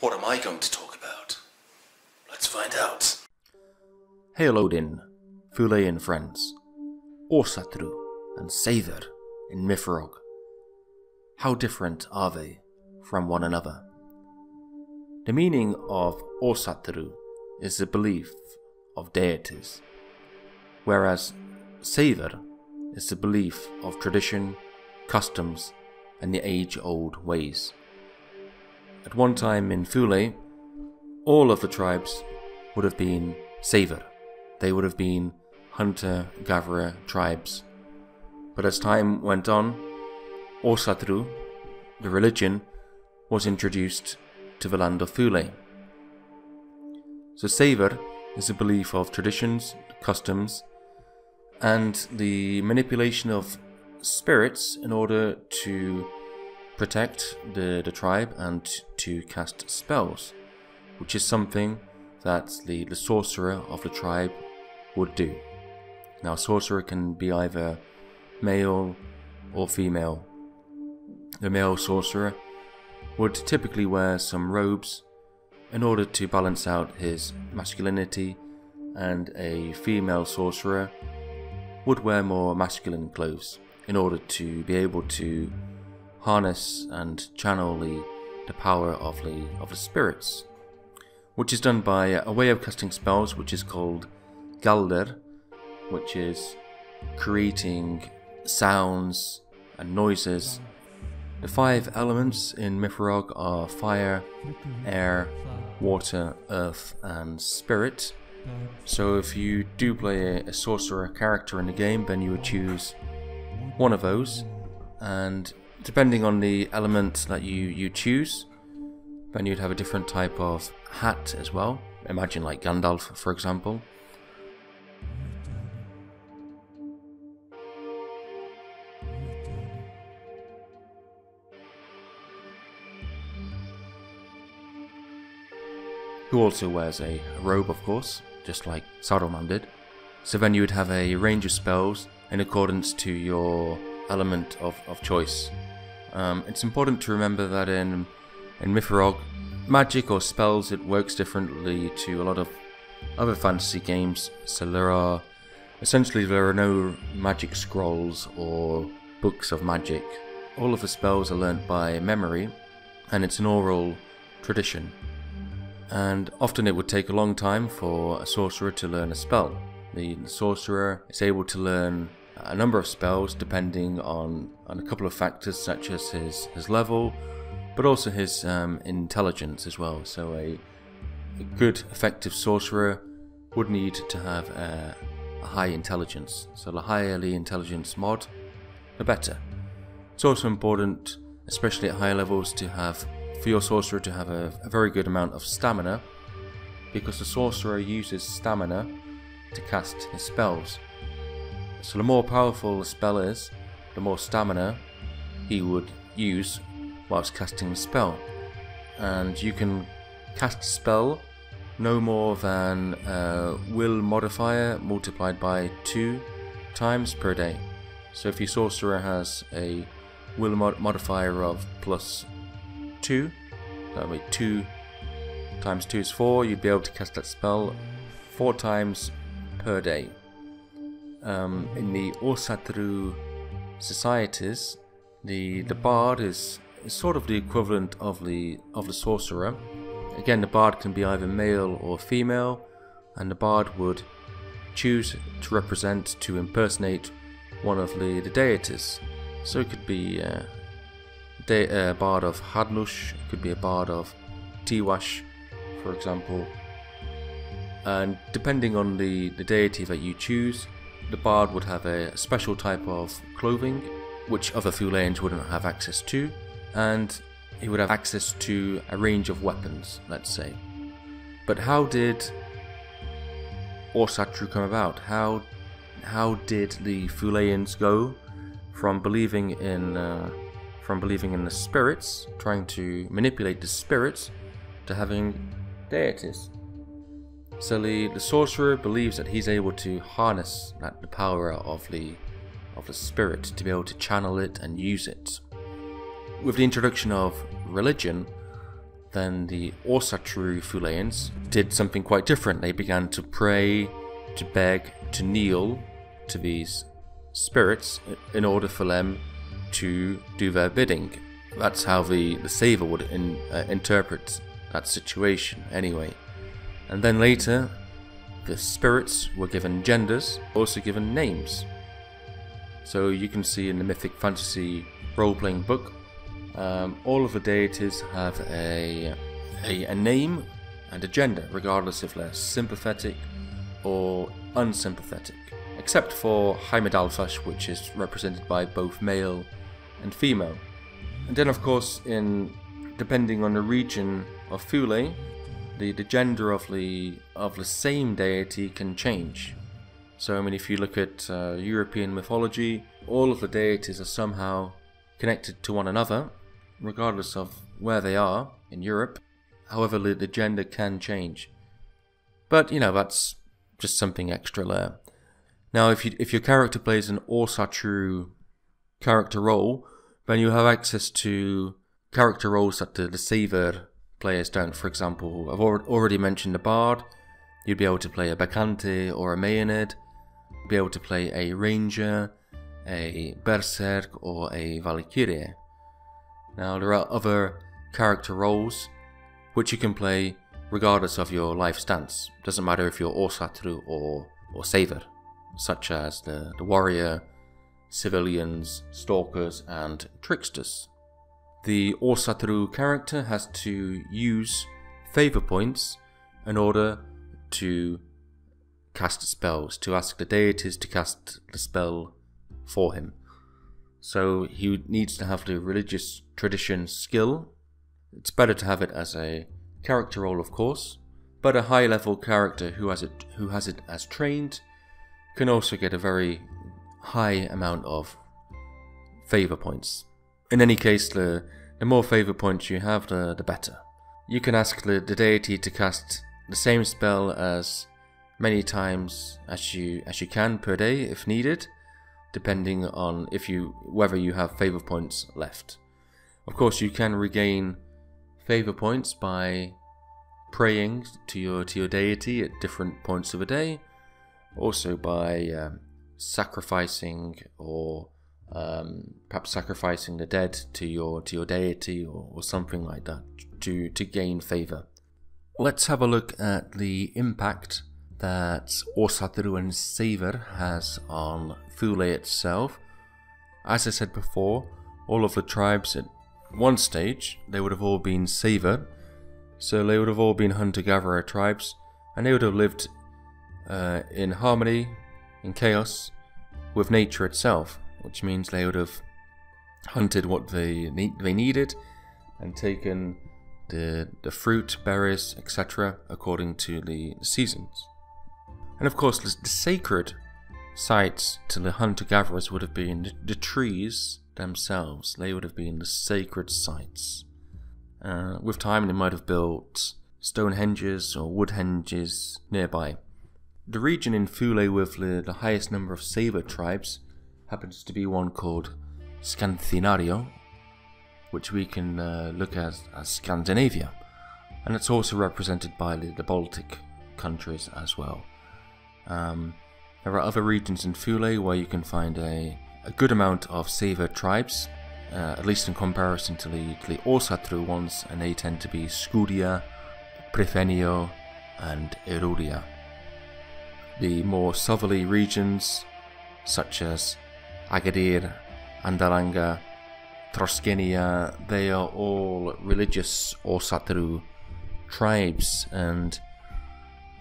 What am I going to talk about? Let's find out. Hail Odin, Thule and friends, Ásatrú and Seiðr in MYFAROG. How different are they from one another? The meaning of Ásatrú is the belief of deities, whereas Seiðr is the belief of tradition, customs, and the age-old ways. At one time in Thule, all of the tribes would have been Seiðr. They would have been hunter-gatherer tribes. But as time went on, Ásatrú, the religion, was introduced to the land of Thule. So Seiðr is a belief of traditions, customs, and the manipulation of spirits in order to protect the tribe and to cast spells, which is something that the sorcerer of the tribe would do. Now, sorcerer can be either male or female. The male sorcerer would typically wear some robes in order to balance out his masculinity, and a female sorcerer would wear more masculine clothes in order to be able to harness and channel the power of the spirits, which is done by a way of casting spells which is called galder, which is creating sounds and noises. The 5 elements in MYFAROG are fire, air, water, earth, and spirit. So if you do play a sorcerer character in the game, then you would choose one of those, and depending on the element that you choose, then you'd have a different type of hat as well. Imagine like Gandalf, for example. Who also wears a robe, of course, just like Saruman did. So then you would have a range of spells in accordance to your element of choice. It's important to remember that in MYFAROG, magic or spells, it works differently to a lot of other fantasy games. So there are no magic scrolls or books of magic. All of the spells are learnt by memory, and it's an oral tradition. And often it would take a long time for a sorcerer to learn a spell. The sorcerer is able to learn a number of spells depending on a couple of factors, such as his level, but also his intelligence as well. So a good, effective sorcerer would need to have a high intelligence. So the higher the intelligence mod, the better. It's also important, especially at higher levels, for your sorcerer to have a very good amount of stamina, because the sorcerer uses stamina to cast his spells. So the more powerful the spell is, the more stamina he would use whilst casting the spell. And you can cast a spell no more than will modifier multiplied by 2 times per day. So if your sorcerer has a will modifier of +2, that would be 2 times 2 is 4, you'd be able to cast that spell 4 times per day. In the Ásatrú societies, the bard is sort of the equivalent of the sorcerer. Again, the bard can be either male or female, and the bard would choose to impersonate one of the deities. So it could be a bard of Hadnush, it could be a bard of Tiwash, for example. And depending on the deity that you choose, the bard would have a special type of clothing which other Thuleans wouldn't have access to, and he would have access to a range of weapons, let's say. But how did Ásatrú come about? How did the Thuleans go from believing in the spirits, trying to manipulate the spirits, to having deities? So the sorcerer believes that he's able to harness the power of the spirit to be able to channel it and use it. With the introduction of religion, then the Ásatrú Fuleans did something quite different. They began to pray, to beg, to kneel to these spirits in order for them to do their bidding. That's how the Seiðr would interpret that situation anyway. And then later, the spirits were given genders, also given names. So you can see in the mythic fantasy role-playing book, all of the deities have a name and a gender, regardless if they're sympathetic or unsympathetic, except for Heimdallr, which is represented by both male and female. And then of course, depending on the region of Thule, the gender of the same deity can change. So I mean, if you look at European mythology, all of the deities are somehow connected to one another, regardless of where they are in Europe. However, the gender can change. But, you know, that's just something extra there. Now, if your character plays an Ásatrú character role, then you have access to character roles that the Seiðr players don't. For example, I've already mentioned a bard. You'd be able to play a Bacchante or a Maeonid. You'd be able to play a ranger, a berserk, or a valkyrie. Now, there are other character roles which you can play regardless of your life stance. Doesn't matter if you're Ásatrú or Seiðr, such as the warrior, civilians, stalkers, and tricksters. The Ásatrú character has to use favor points in order to cast spells, to ask the deities to cast the spell for him. So he needs to have the religious tradition skill. It's better to have it as a character role, of course, but a high level character who has it as trained can also get a very high amount of favor points. In any case, the more favor points you have, the better. You can ask the deity to cast the same spell as many times as you can per day if needed, depending on whether you have favor points left. Of course, you can regain favor points by praying to your deity at different points of the day, also by sacrificing or perhaps sacrificing the dead to your deity or something like that to gain favor. Let's have a look at the impact that Ásatrú and Seiðr has on Thule itself. As I said before, all of the tribes at one stage, they would have all been Seiðr, so they would have all been hunter-gatherer tribes, and they would have lived in harmony, in chaos, with nature itself, which means they would have hunted what they needed and taken the fruit, berries, etc. according to the seasons. And of course, the sacred sites to the hunter-gatherers would have been the trees themselves. They would have been the sacred sites. With time, they might have built stone henges or wood henges nearby. The region in Thule with the highest number of Seiðr tribes happens to be one called Scandinario, which we can look at as Scandinavia, and it's also represented by the Baltic countries as well. There are other regions in Thule where you can find a good amount of Seiðr tribes, at least in comparison to the Ásatrú ones, and they tend to be Skúdia, Prifenio, and Eruria. The more southerly regions, such as Agadir, Andalanga, Troskenia, they are all religious Ásatrú tribes, and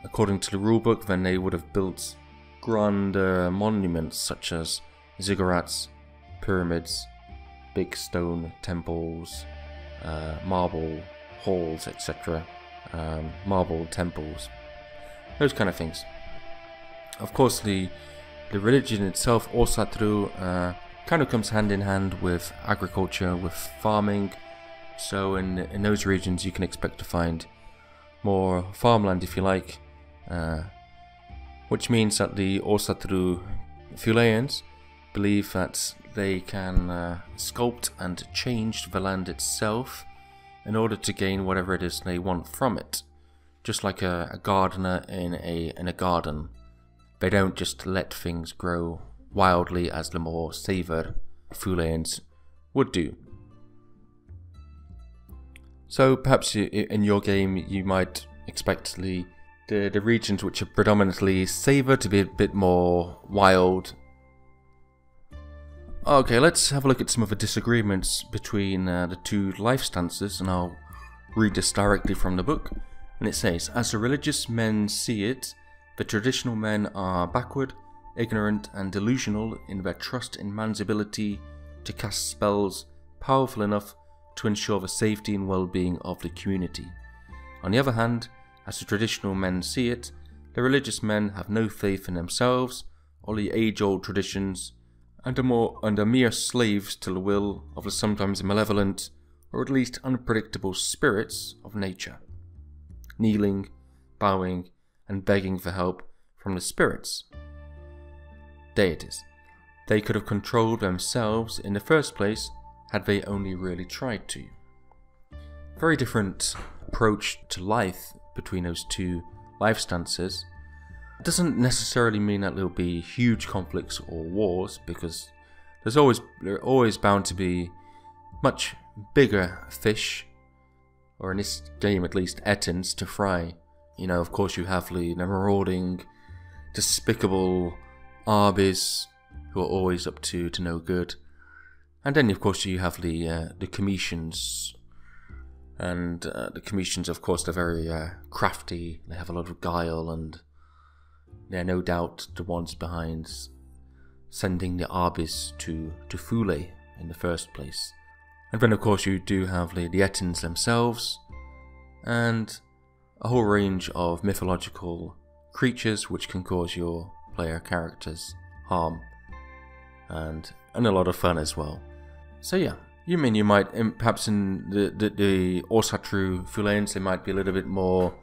according to the rulebook, then they would have built grander monuments such as ziggurats, pyramids, big stone temples, marble halls, etc., marble temples, those kind of things. Of course, the religion itself, Ásatrú, kind of comes hand in hand with agriculture, with farming. So in those regions you can expect to find more farmland, if you like, which means that the Ásatrú Thuleans believe that they can sculpt and change the land itself in order to gain whatever it is they want from it. Just like a gardener in a garden. They don't just let things grow wildly as the more Seiðr Fulaeans would do. So perhaps in your game you might expect the regions which are predominantly Seiðr to be a bit more wild. Okay, let's have a look at some of the disagreements between the two life stances, and I'll read this directly from the book. And it says, as the religious men see it, the traditional men are backward, ignorant and delusional in their trust in man's ability to cast spells powerful enough to ensure the safety and well-being of the community. On the other hand, as the traditional men see it, the religious men have no faith in themselves or the age-old traditions, and are mere slaves to the will of the sometimes malevolent, or at least unpredictable spirits of nature, kneeling, bowing, and begging for help from the spirits, deities. They could have controlled themselves in the first place had they only really tried to. Very different approach to life between those two life stances. It doesn't necessarily mean that there'll be huge conflicts or wars, because there are always bound to be much bigger fish, or in this game at least ettins, to fry. You know, of course you have the marauding, despicable Arbis who are always up to no good. And then of course you have the Cometians. And the Cometians, of course, they're very crafty, they have a lot of guile, and they're no doubt the ones behind sending the Arbis to Thule in the first place. And then of course you do have the ettins themselves, and a whole range of mythological creatures which can cause your player characters harm, and a lot of fun as well. So yeah, you might, perhaps in the Ásatrú Fulaeans, they might be a little bit more.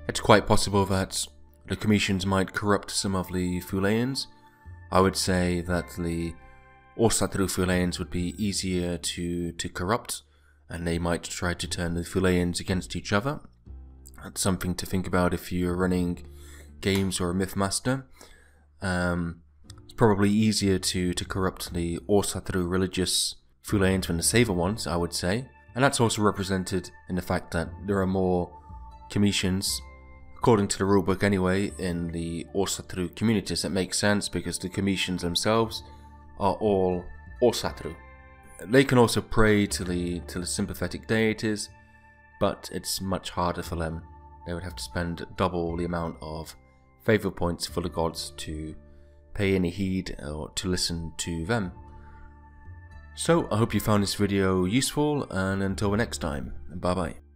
It's quite possible that the Cometians might corrupt some of the Fulaeans. I would say that the Ásatrú Fulaeans would be easier to corrupt, and they might try to turn the Fulaeans against each other. That's something to think about if you're running games or a Mythmaster. It's probably easier to corrupt the Ásatrú religious Fulaeans than the Seiðr ones, I would say. And that's also represented in the fact that there are more Cometians, according to the rulebook anyway, in the Ásatrú communities. That makes sense because the Cometians themselves are all Ásatrú. They can also pray to the sympathetic deities, but it's much harder for them. They would have to spend double the amount of favour points for the gods to pay any heed or to listen to them. So I hope you found this video useful, and until the next time, bye bye.